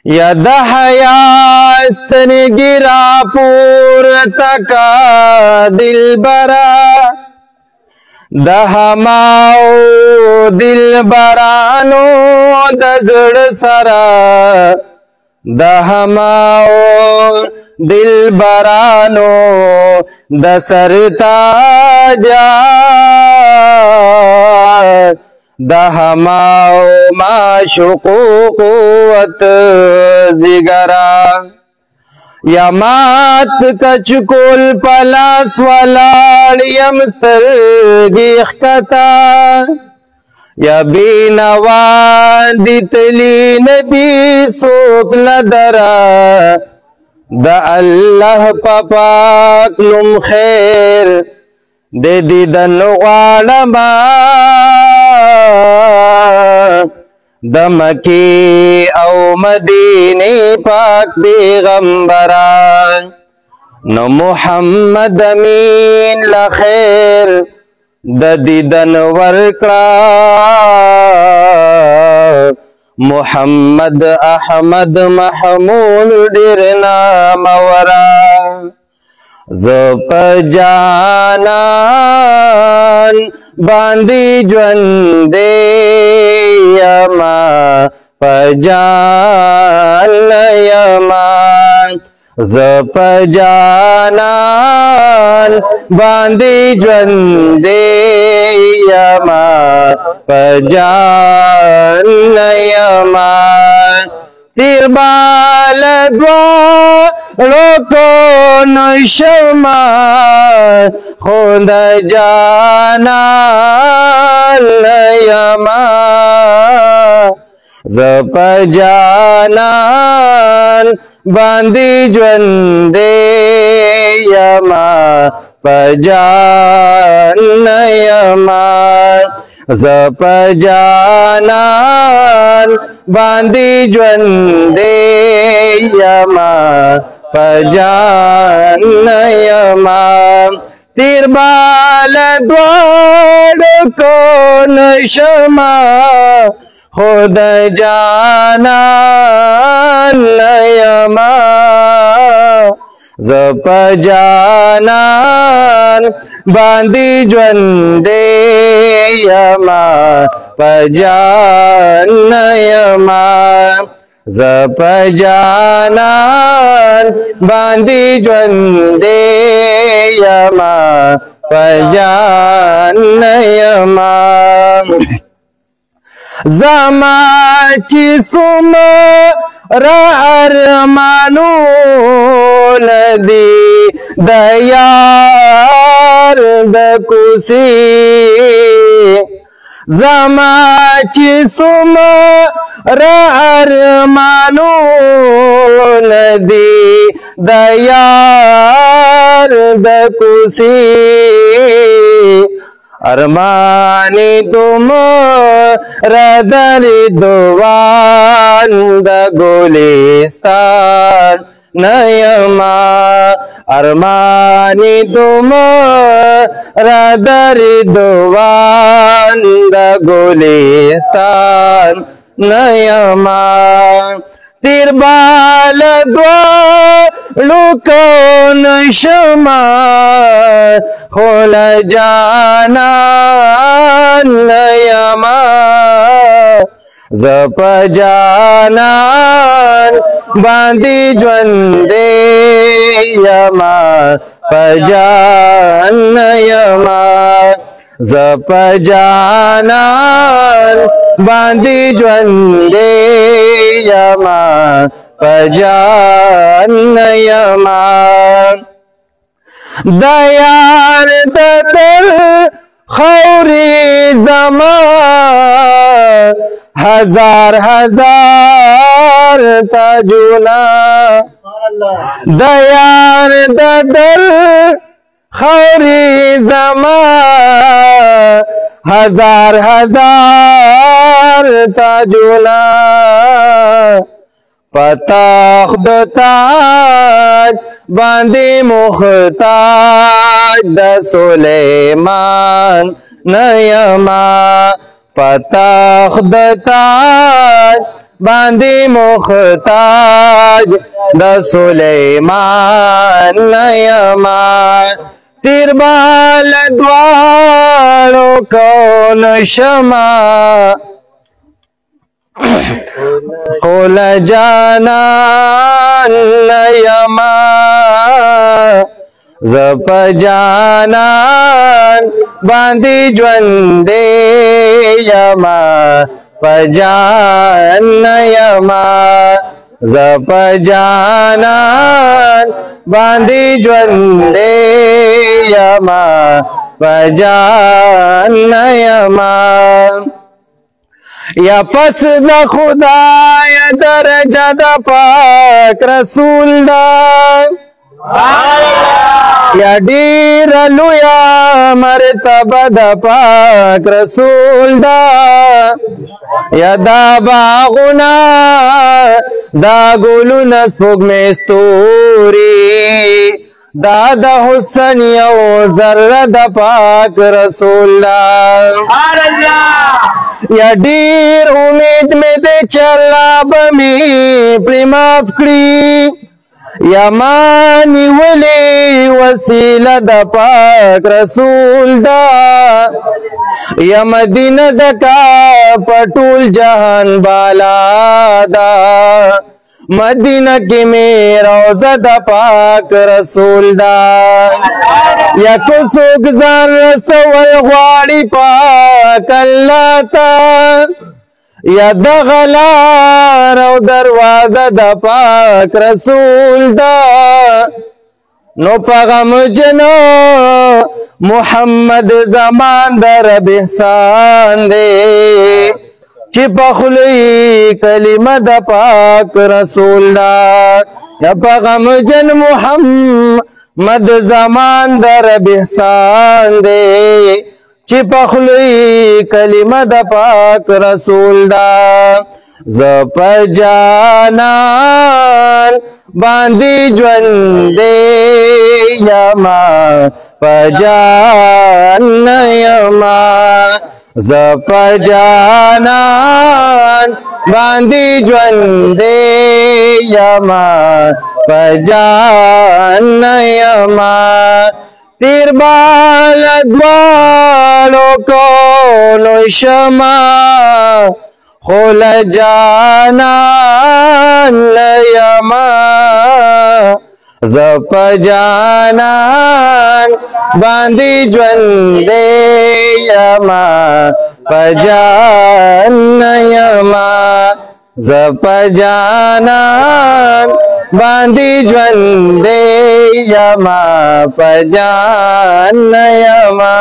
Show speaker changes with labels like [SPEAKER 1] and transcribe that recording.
[SPEAKER 1] یا د حیا سترګې راپورته کا دلبره د هماو دلبرانو د زړه سره د هماو دلبرانو د سرتاجا د هماو معشوقو قوت زیګرا یا مات کچکول پلاس ولاړ یم سترګې ښکته یا بینوا دي تلي ندي څوک لدره د الله په پاک نوم خیر د دیدن غواړمه د مکی او مدینه پاک پیغمبران نو محمد امین لخیر د دیدن ورکړه محمد احمد محمود ډیر نامورا ز په جانان باندې ژوند یما په جان یما ز په جانان باندې ژوند یما په جان یما تیر بال دوړو کو نشما خود جانان یما ز په جانان باندې ژوند یما په جان یما ز په جانان باندې ژوند یما په جان یما تیر بال دوړو کو نشما خود جانان یما ز په جانان باندې ژوند یما په جان یما ز په جانان باندې ژوند یما په جان یما زما چې څومره ارمانونه دي د یار د کوڅې زما چې څومره ارمانونه دي د یار د کوڅې ارمانی تم ردر دوان د گلستان نیما ارمانی تم ردر دوان د گلستان نیما تیر بال دوړو کو نشما خول جانان یما ز په جانان باندې ژوند یما په جان یما ز په جانان باندې ژوند یما په جان یما د یار د در خوري زما هزار هزار تاجونه د یار د در خوري زما هزار هزار تاجونه پتاخ د تاج باندې محتاج د سلیمان نیما پتاخ د تاج باندې محتاج د سلیمان یما تیر بال دواړو کون شما خول جانان یما زپ جانان باندې ژوندې یما پجان یما زپ جانان باندې ژوندې یما پجان یما یا پس د خدای درجه د پاک رسول دا یا ډیر لویا مرتبه د پاک رسول دا یا دا باغونه دا ګلونه سپوږمۍ ستوري دا د حسن یو ذره د پاک رسول دا یا ډیر امید مې د چلا بمی پرماف کړی یا مانی ولی وسیله د پاک رسول دا یا مدینه زکا پټول جهان بالا دا مدینه کې مې روزه د پاک رسول دا یا کو څوک ځان رسول غواړي پاک الله ته یا دغه لار او دروازه د پاک رسول دا نو پیغام جنو محمد زمان در رب احسان دے چی پخلی کلمه د پاک رسول دا یا پیغام جن محمد زمان در رب احسان دے چی پخلی کلمه د پاک رسول دا زپ جانان باندې ژوندې یما پجان یما زپ جانان باندې ژوندې یما پجان یما تیر بال دوالو کولو شما خول جانان یما زپ جانان باندې ژوندې یما پجان یما زپ جانان باندې ژوندې یما پجان یما